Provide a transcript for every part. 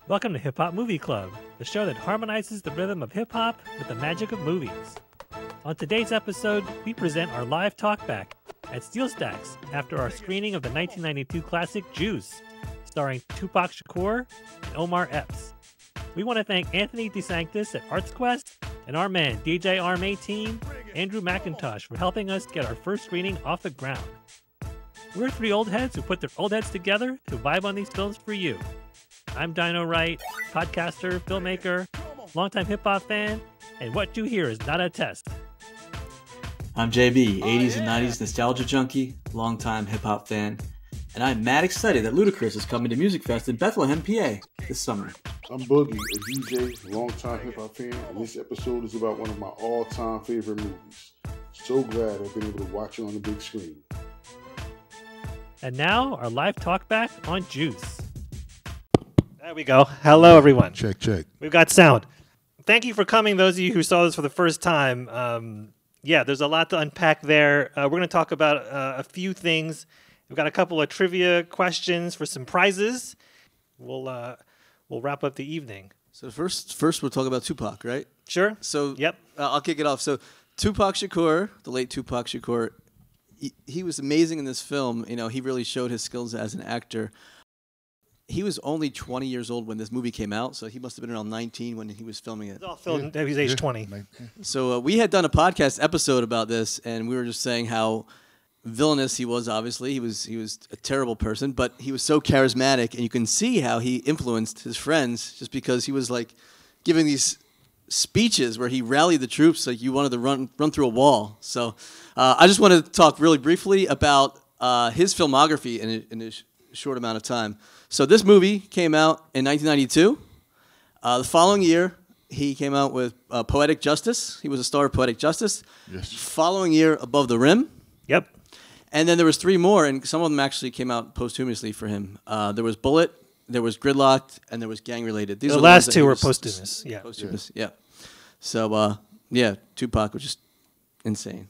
Welcome to Hip Hop Movie Club, the show that harmonizes the rhythm of hip hop with the magic of movies. On today's episode, we present our live talkback at SteelStacks after our screening of the 1992 classic Juice, starring Tupac Shakur and Omar Epps. We want to thank Anthony DeSanctis at ArtsQuest and our man DJ Arm18, Andrew McIntosh, for helping us get our first screening off the ground. We're three old heads who put their old heads together to vibe on these films for you. I'm Dino Wright, podcaster, filmmaker, longtime hip-hop fan, and what you hear is not a test. I'm JB, 80s and 90s nostalgia junkie, longtime hip-hop fan, and I'm mad excited that Ludacris is coming to Music Fest in Bethlehem PA this summer. I'm Boogie, a DJ, longtime hip-hop fan, and this episode is about one of my all-time favorite movies. So glad I've been able to watch it on the big screen. And now, our live talkback on Juice. There we go. Hello, everyone. Check. We've got sound. Thank you for coming, those of you who saw this for the first time. There's a lot to unpack there. We're going to talk about a few things. We've got a couple of trivia questions for some prizes. We'll wrap up the evening. So first we'll talk about Tupac, right? Sure. So yep. I'll kick it off. So Tupac Shakur, the late Tupac Shakur, he was amazing in this film. You know, he really showed his skills as an actor. He was only 20 years old when this movie came out, so he must have been around 19 when he was filming it. It was all filmed at his age 20. So we had done a podcast episode about this, and we were just saying how villainous he was. Obviously, he was a terrible person, but he was so charismatic, and you can see how he influenced his friends just because he was like giving these speeches where he rallied the troops like you wanted to run through a wall. So I just want to talk really briefly about his filmography in a short amount of time. So this movie came out in 1992. The following year, he came out with Poetic Justice. He was a star of Poetic Justice. Yes. Following year, Above the Rim. Yep. And then there was three more, and some of them actually came out posthumously for him. There was Bullet, there was Gridlocked, and there was Gang Related. The last two were posthumous. Yeah. Posthumous, yeah. So, Tupac was just insane.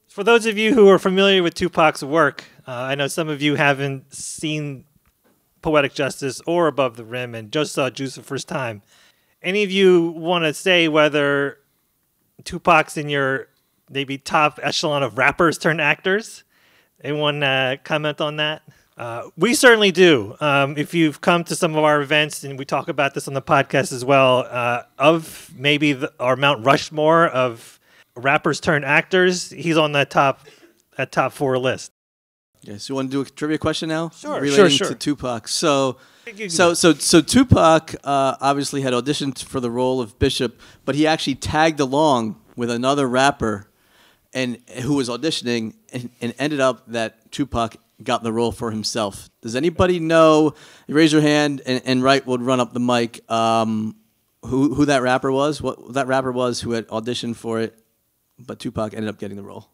For those of you who are familiar with Tupac's work, I know some of you haven't seen Poetic Justice or Above the Rim and just saw Juice the first time. Any of you want to say whether Tupac's in your maybe top echelon of rappers turned actors? Anyone comment on that? We certainly do. If you've come to some of our events, and we talk about this on the podcast as well, of maybe our Mount Rushmore of rappers turned actors, he's on that top 4 list. Yeah, so you want to do a trivia question now? Sure. Relating to Tupac. So Tupac obviously had auditioned for the role of Bishop, but he actually tagged along with another rapper and who was auditioning and ended up that Tupac got the role for himself. Does anybody know? You raise your hand and Wright would run up the mic. Who that rapper was? What that rapper was who had auditioned for it, but Tupac ended up getting the role.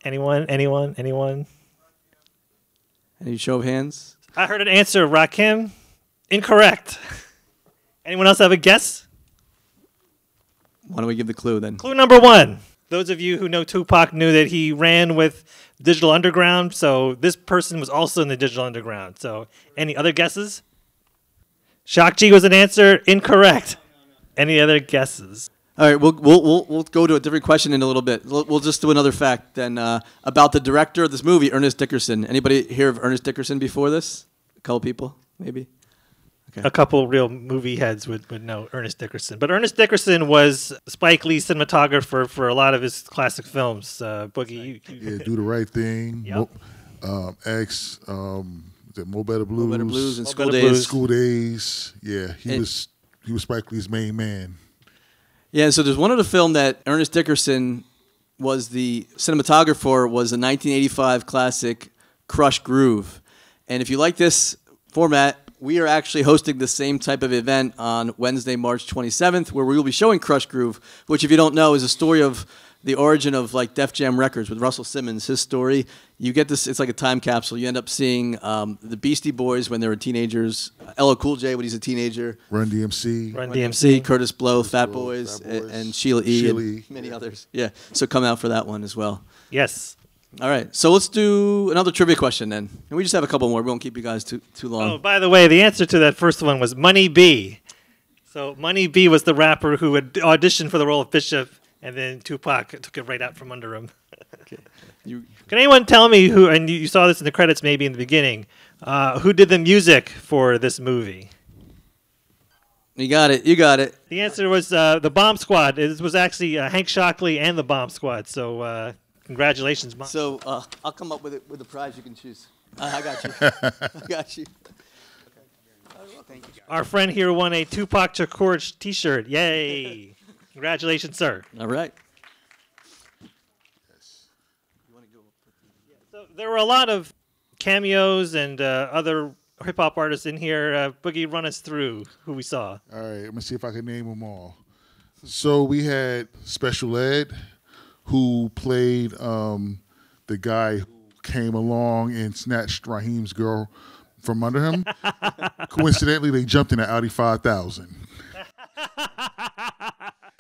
Anyone? Any show of hands? I heard an answer, Rakim. Incorrect. Anyone else have a guess? Why don't we give the clue then? Clue number 1. Those of you who know Tupac knew that he ran with Digital Underground, so this person was also in the Digital Underground. So any other guesses? Shock G was an answer. Incorrect. Any other guesses? All right, we'll go to a different question in a little bit. We'll just do another fact then about the director of this movie, Ernest Dickerson. Anybody hear of Ernest Dickerson before this? A couple people, maybe? Okay. A couple real movie heads would know Ernest Dickerson. But Ernest Dickerson was Spike Lee's cinematographer for a lot of his classic films. Boogie, Yeah, Do the Right Thing. Yep. X, Mo Better Blues. Mo Better Blues and Mo School Better Days. Blues. School Days. Yeah, he was Spike Lee's main man. Yeah, so there's one other film that Ernest Dickerson was the cinematographer for, was the 1985 classic Crush Groove. And if you like this format, we are actually hosting the same type of event on Wednesday, March 27th, where we will be showing Crush Groove, which, if you don't know, is a story of the origin of like Def Jam Records with Russell Simmons. His story, you get this, it's like a time capsule. You end up seeing the Beastie Boys when they were teenagers, LL Cool J when he's a teenager, Run DMC, Curtis Blow, Fat Boys, and Sheila E. and many others. Yeah, so come out for that one as well. Yes. All right, so let's do another trivia question then. And we just have a couple more. We won't keep you guys too long. Oh, by the way, the answer to that first one was Money B. So Money B was the rapper who had auditioned for the role of Bishop, and then Tupac took it right out from under him. Okay. Can anyone tell me who, and you saw this in the credits maybe in the beginning, who did the music for this movie? You got it. The answer was the Bomb Squad. It was actually Hank Shockley and the Bomb Squad. So congratulations, Mom. So I'll come up with a prize you can choose. I got you. I got you. Thank you. Our friend here won a Tupac Shakur T-shirt. Yay! Congratulations, sir. All right. So there were a lot of cameos and other hip-hop artists in here. Boogie, run us through who we saw. All right, I'm going to see if I can name them all. So we had Special Ed, who played the guy who came along and snatched Raheem's girl from under him. Coincidentally, they jumped in an Audi 5000.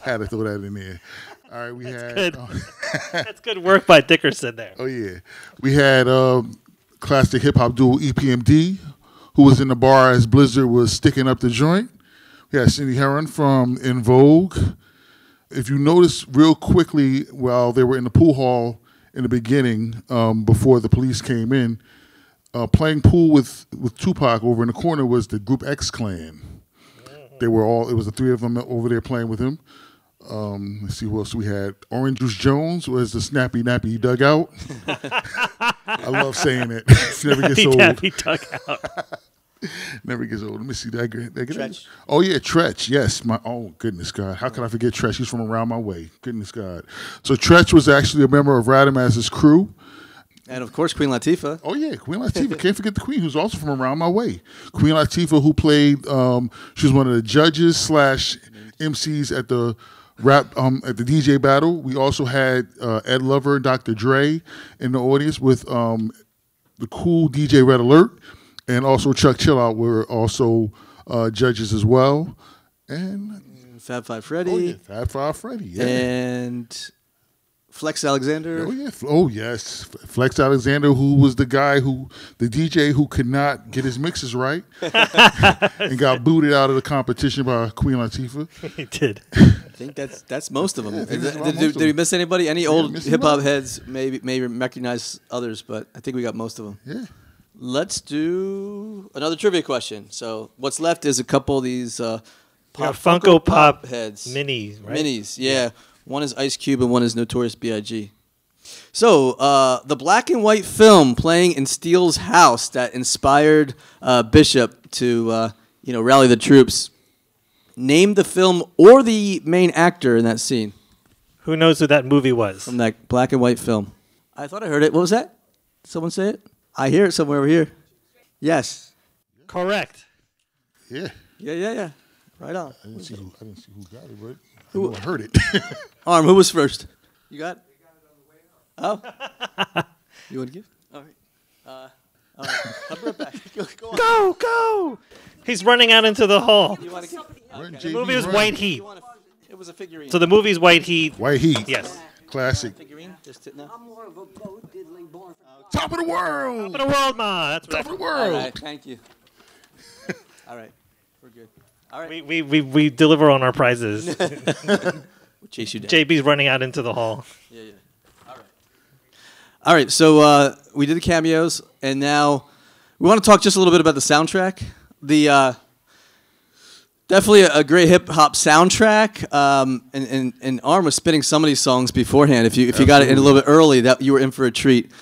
Had to throw that in there. All right, Good. That's good work by Dickerson there. Oh, yeah. We had classic hip-hop duo EPMD, who was in the bar as Blizzard was sticking up the joint. We had Cindy Heron from In Vogue. If you notice real quickly, while they were in the pool hall in the beginning, before the police came in, playing pool with Tupac over in the corner was the Group X Clan. It was the three of them over there playing with him. Let's see who else we had. Orange Juice Jones was the Snappy Nappy Dugout. I love saying it. It never gets old. Nappy Dugout. Never gets old. Let me see that. Tretch. Oh yeah, Tretch. Yes. Oh goodness God. How could I forget Tretch? He's from around my way. Goodness God. So Tretch was actually a member of Radamaz's crew. And of course, Queen Latifah. Oh yeah, Queen Latifah. Can't forget the Queen, who's also from around my way. Queen Latifah, who played. She was one of the judges / MCs at the at the DJ battle. We also had Ed Lover and Dr. Dre in the audience with the cool DJ Red Alert, and also Chuck Chillout were also judges as well. And Fab Five Freddy. Oh yeah, Fab Five Freddy. Yeah. And Flex Alexander. Oh yeah. Oh yes. Flex Alexander, who was the DJ who could not get his mixes right, and got booted out of the competition by Queen Latifah. He did. I think that's most of them. Did we miss anybody? Any old hip hop heads maybe recognize others, but I think we got most of them. Yeah. Let's do another trivia question. So what's left is a couple of these Funko Pop heads. Minis, right? Minis, yeah. One is Ice Cube and one is Notorious B.I.G. So the black and white film playing in Steele's house that inspired Bishop to rally the troops. Name the film or the main actor in that scene. Who knows who that movie was? From that black and white film. I thought I heard it. What was that? Did someone say it? I hear it somewhere over here. Yes. Correct. Yeah. Yeah. Right on. I didn't see who got it, but I heard it. Arm, who was first? You got it? Oh. You want to give? All right. All right. I'll be right back. Go on. Go! He's running out into the hall. You want to give? The movie was White Heat. It was a figurine. So the movie's White Heat. White Heat. Yes. Classic. Figurine? I'm more of a boat diddly born. Top of the world. Top of the world, Ma. That's Top of right. the world. All right. Thank you. All right. We're good. All right. We deliver on our prizes. We'll chase you down. JB's running out into the hall. Yeah. All right. So we did the cameos, and now we want to talk just a little bit about the soundtrack. The definitely a great hip hop soundtrack. And Arm was spinning some of these songs beforehand. If you got it in a little bit early, that you were in for a treat.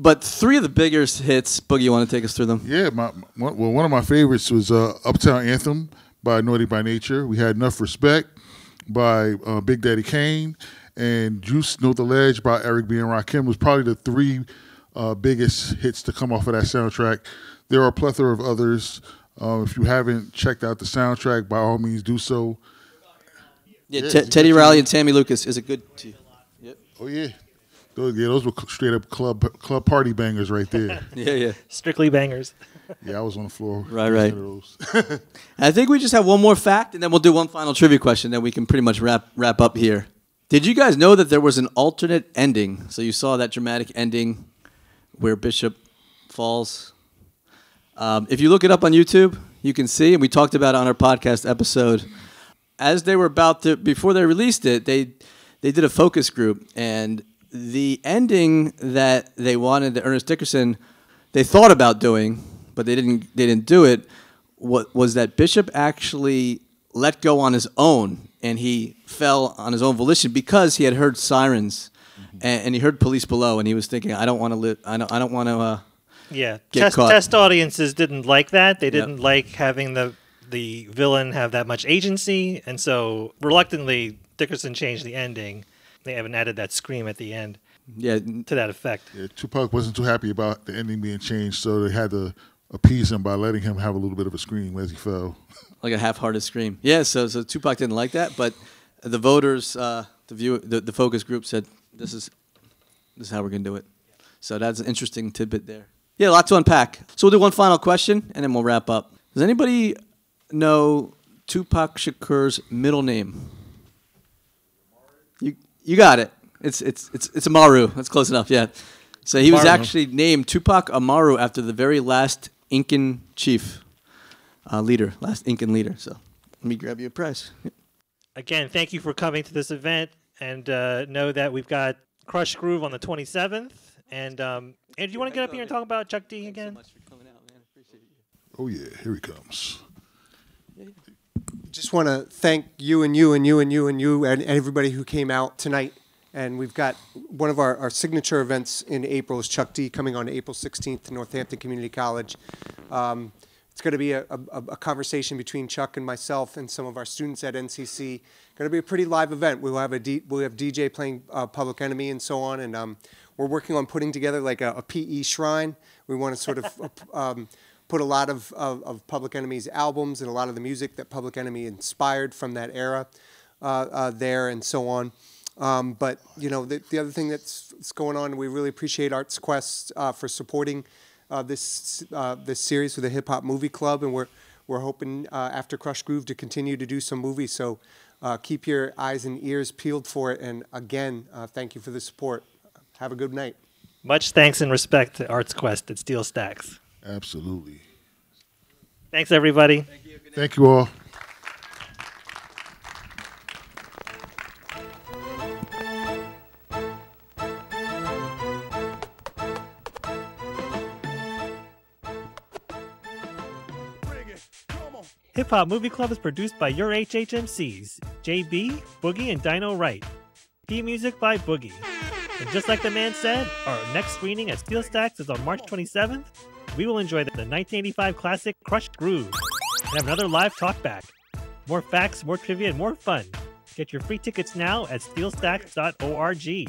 But three of the biggest hits, Boogie, you want to take us through them? Yeah, one of my favorites was Uptown Anthem by Naughty by Nature. We had Enough Respect by Big Daddy Kane, and Juice Know the Ledge by Eric B. and Rakim was probably the three biggest hits to come off of that soundtrack. There are a plethora of others. If you haven't checked out the soundtrack, by all means do so. Yeah, Teddy Riley and Tammy Lucas is a good team. Yep. Oh, yeah. Those were straight up club party bangers right there. Yeah. Strictly bangers. Yeah, I was on the floor. Right. I think we just have one more fact, and then we'll do one final trivia question, then we can pretty much wrap up here. Did you guys know that there was an alternate ending? So you saw that dramatic ending where Bishop falls. If you look it up on YouTube, you can see, and we talked about it on our podcast episode, as they were about to, before they released it, they did a focus group, and the ending that they wanted, that Ernest Dickerson, they thought about doing, but they didn't do it, was that Bishop actually let go on his own, and he fell on his own volition because he had heard sirens, and he heard police below, and he was thinking, I don't want to live, I don't want to get caught. Test audiences didn't like that. They didn't like having the villain have that much agency, and so reluctantly Dickerson changed the ending. They haven't added that scream at the end. Yeah, to that effect. Yeah, Tupac wasn't too happy about the ending being changed, so they had to appease him by letting him have a little bit of a scream as he fell. Like a half-hearted scream. Yeah, so Tupac didn't like that, but the voters, the focus group said, this is how we're going to do it. So that's an interesting tidbit there. Yeah, a lot to unpack. So we'll do one final question, and then we'll wrap up. Does anybody know Tupac Shakur's middle name? You got it. It's Amaru. That's close enough. Yeah. So he was actually named Tupac Amaru after the very last Incan chief leader, last Incan leader. So let me grab you a prize. Again, thank you for coming to this event, and know that we've got Crush Groove on the 27th. And do you want to get up here and talk about Chuck D again? Thanks so much for coming out, man. Appreciate you. Oh yeah, here he comes. Just want to thank you and everybody who came out tonight. And we've got one of our signature events in April is Chuck D coming on April 16th to Northampton Community College. It's going to be a conversation between Chuck and myself and some of our students at NCC. Going to be a pretty live event. We'll have DJ playing Public Enemy and so on. And we're working on putting together like a PE shrine. We want to sort of put a lot of Public Enemy's albums and a lot of the music that Public Enemy inspired from that era there and so on. But, you know, the other thing that's going on, we really appreciate Arts Quest for supporting this series with the Hip Hop Movie Club, and we're hoping after Crush Groove to continue to do some movies. So keep your eyes and ears peeled for it. And again, thank you for the support. Have a good night. Much thanks and respect to Arts Quest at SteelStacks. Absolutely. Thanks, everybody. Thank you all. Hip Hop Movie Club is produced by your HHMCs, JB, Boogie, and Dino Wright. Theme music by Boogie. And just like the man said, our next screening at SteelStacks is on March 27th. We will enjoy the 1985 classic Crush Groove and have another live talkback. More facts, more trivia, and more fun. Get your free tickets now at steelstacks.org.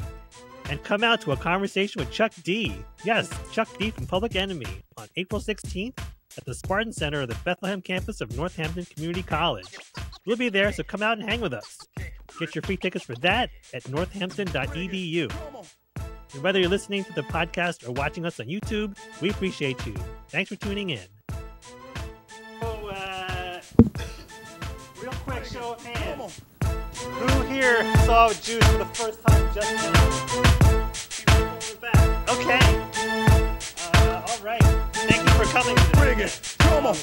And come out to a conversation with Chuck D. Yes, Chuck D from Public Enemy on April 16th at the Spartan Center of the Bethlehem campus of Northampton Community College. We'll be there, so come out and hang with us. Get your free tickets for that at northampton.edu. And whether you're listening to the podcast or watching us on YouTube, we appreciate you. Thanks for tuning in. So, real quick show of hands. Who here saw Juice for the first time just now? Okay. All right. Thank you for coming. Bring it. Come on.